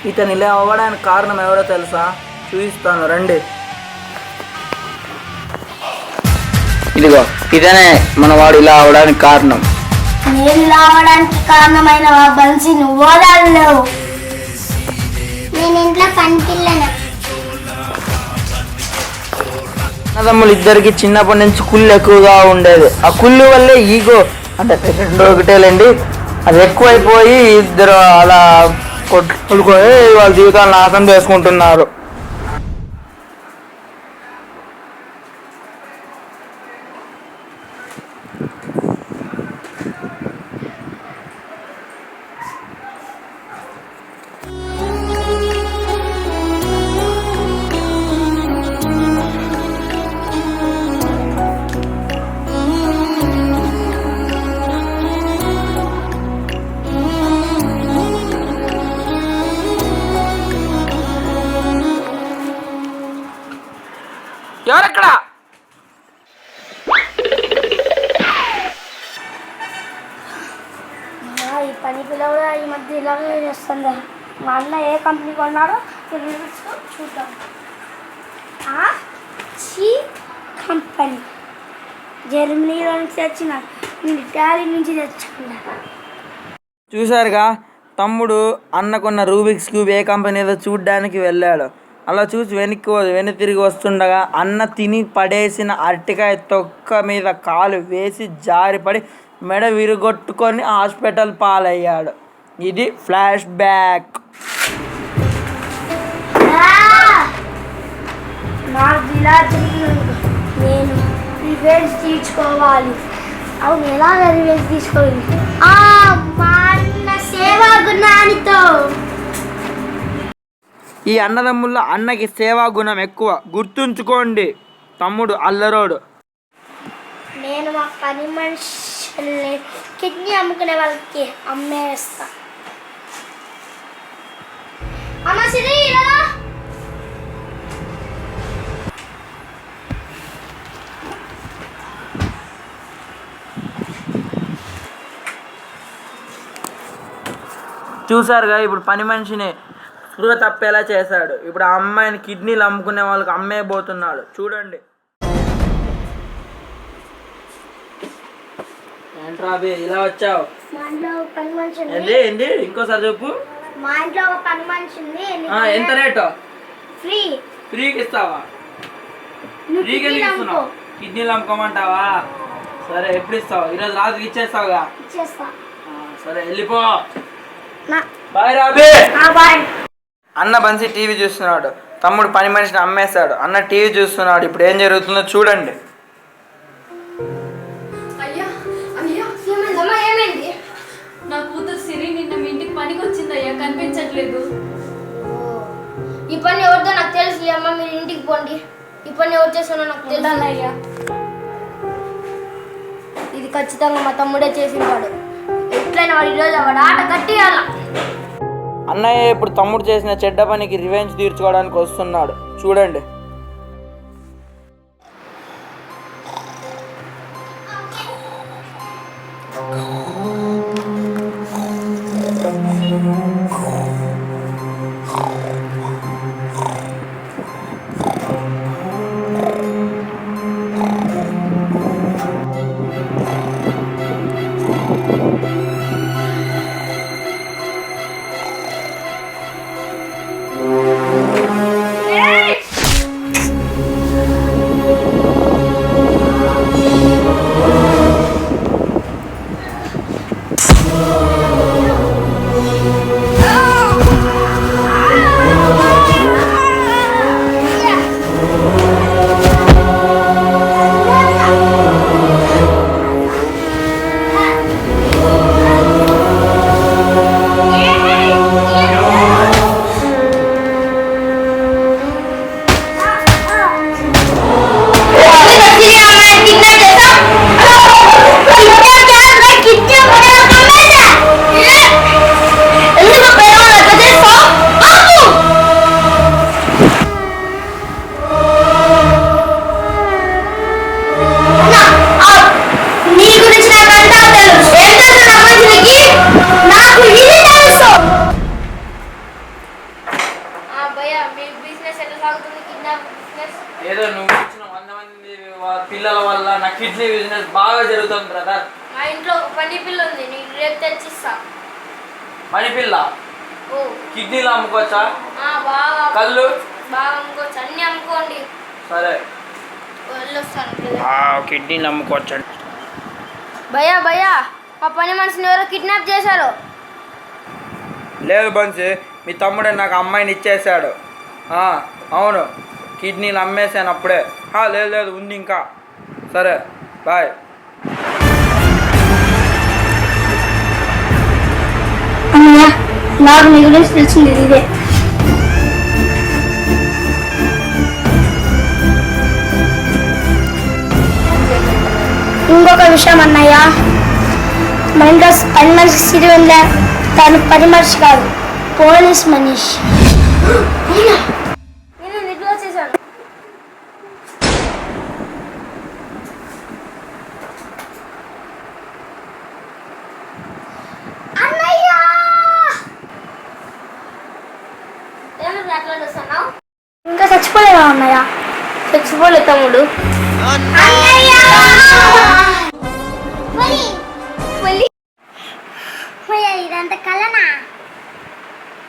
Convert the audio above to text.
ఇతను ఇలా అవ్వడానికి కారణం ఎవరో తెలుసా? చూపిస్తాను రండి. ఇదిగో ఇతనే మన వాడు ఇలా అవడానికి కారణం. నేను ఇలా అవడానికి కారణమైన బన్సీ నువ్వు వదలలేవు. నేను ఇంట్లో పనికిళ్ళను. అన్నదమ్ములు ఇద్దరికి చిన్నప్పటి నుంచి కుళ్ళు ఎక్కువగా ఉండేది. ఆ కుళ్ళు వల్లే ఈగో అంటే రెండు ఒకటేలేండి, అది ఎక్కువైపోయి ఇద్దరు అలా కొట్టుకొని వాళ్ళ జీవితాలను నాశనం చేసుకుంటున్నారు. ఎవరెక్కడ? ఈ పని పిల్లలు ఈ మధ్య ఇలాగే చేస్తుంది. మా అన్న ఏ కంపెనీ కొన్నాడో చూద్దాం. చీ కంపెనీ జర్మనీలో నుంచి తెచ్చిన, ఇటాలీ నుంచి తెచ్చుకున్నా. చూసారుగా, తమ్ముడు అన్నకున్న రూబిక్స్ క్యూబ్ ఏ కంపెనీలో చూడ్డానికి వెళ్ళాడు. అలా చూసి వెనక్కి తిరిగి వస్తుండగా అన్న తిని పడేసిన అరటికాయ తొక్క మీద కాలు వేసి జారిపడి మెడ విరుగొట్టుకొని హాస్పిటల్ పాలయ్యాడు. ఇది ఫ్లాష్ బ్యాక్. నేను రివెంజ్ తీర్చుకోవాలి. అవును, ఎలా రివెంజ్ తీసుకోవాలి? మా అన్న సేవా గుణానితో. ఈ అన్నదమ్ముల్లో అన్నకి సేవా గుణం ఎక్కువ, గుర్తుంచుకోండి. తమ్ముడు అల్లరోడు. నేను మా పని మనుషుల్ని కిడ్నీ అమ్ముకునే వాళ్ళకి అమ్మేస్తా. అమ్మ సిరి ఇలా చూసారుగా, ఇప్పుడు పని మనిషిని స్పృహ తప్పేలా చేశాడు. ఇప్పుడు ఆ అమ్మాయిని కిడ్నీలు అమ్ముకునే వాళ్ళకి అమ్మేయబోతున్నాడు. చూడండి. ఏంట్రా అభి ఇలా వచ్చావు? మా ఇంట్లో ఒక పని మనిషి ఉంది. ఏంటి ఇంకోసారి చెప్పు. మా ఇంట్లో ఒక పని మనిషి ఉంది. ఎంత రేటు? ఫ్రీకి ఇస్తావా? ఫ్రీగా ఇస్తున్నావు? కిడ్నీలు అమ్ముకోమంటావా? సరే, ఎప్పుడు ఇస్తావు? ఈరోజు రాత్రికి ఇచ్చేస్తావుగా? ఇచ్చేస్తా. సరే, వెళ్ళిపో. బాయ్ రాబీ. బాయ్. అన్న బన్సీ టీవీ చూస్తున్నాడు. తమ్ముడు పని మనిషిని అమ్మేశాడు. అన్న టీవీ చూస్తున్నాడు. ఇప్పుడు ఏం జరుగుతుందో చూడండి. ఏమైంది? నా కూతురు సిరి నిన్న మీ ఇంటికి పనికి వచ్చిందయ్యా, కనిపించట్లేదు. ఈ పని ఎవరిదో నాకు తెలుసు అమ్మ, మీరు ఇంటికి పోండి. ఈ పని ఎవరు చేసానో నాకు తెలుసు అయ్యా. ఇది ఖచ్చితంగా మా తమ్ముడే చేసినాడు. ఎట్లయినా వాడు ఈరోజు వాడు ఆట కట్టియాల. అన్నయ్య ఇప్పుడు తమ్ముడు చేసిన చెడ్డ పనికి రివెంజ్ తీర్చుకోవడానికి వస్తున్నాడు. చూడండి. ఏదో నువ్వు ఇచ్చిన 100 మంది పిల్లల వల్ల నా కిడ్నీ బిజినెస్ బాగా జరుగుతుంది బ్రదర్. మా ఇంట్లో ఒక పని పిల్ల ఉంది, నీకు రేపు తెచ్చిస్తా. మణి పిల్ల ఓ కిడ్నీలు అమ్ముకోవచ్చా? బాగా కళ్ళు బాగా అమ్ముకోవచ్చు, అన్నీ అమ్ముకోండి. సరే వెళ్ళొస్తాను. కిడ్నీలు అమ్ముకోవచ్చు. భయ్యా భయ్యా, మా పని మనిషిని ఎవరో కిడ్నాప్ చేశారు. లేదు బన్సి, మీ తమ్ముడే నాకు అమ్మాయిని ఇచ్చేసాడు. అవును, కిడ్నీలు అమ్మేసాను అప్పుడే. లేదు లేదు, ఉంది ఇంకా. సరే బాయ్. నాకు నీ గురించి తెలిసింది ఇదే. ఇంకొక విషయం అన్నయ్య, మహేంద్ర పని మనిషి సిరివెందా, తను పని మనిషి కాదు, పోలీస్ మనిషి. నేను నిద్ర వచ్చేసాను. ఇంకా చచ్చిపోలేవా అన్నయ్య? చచ్చిపోలే తమ్ముడు. ఇదంతా కలనా?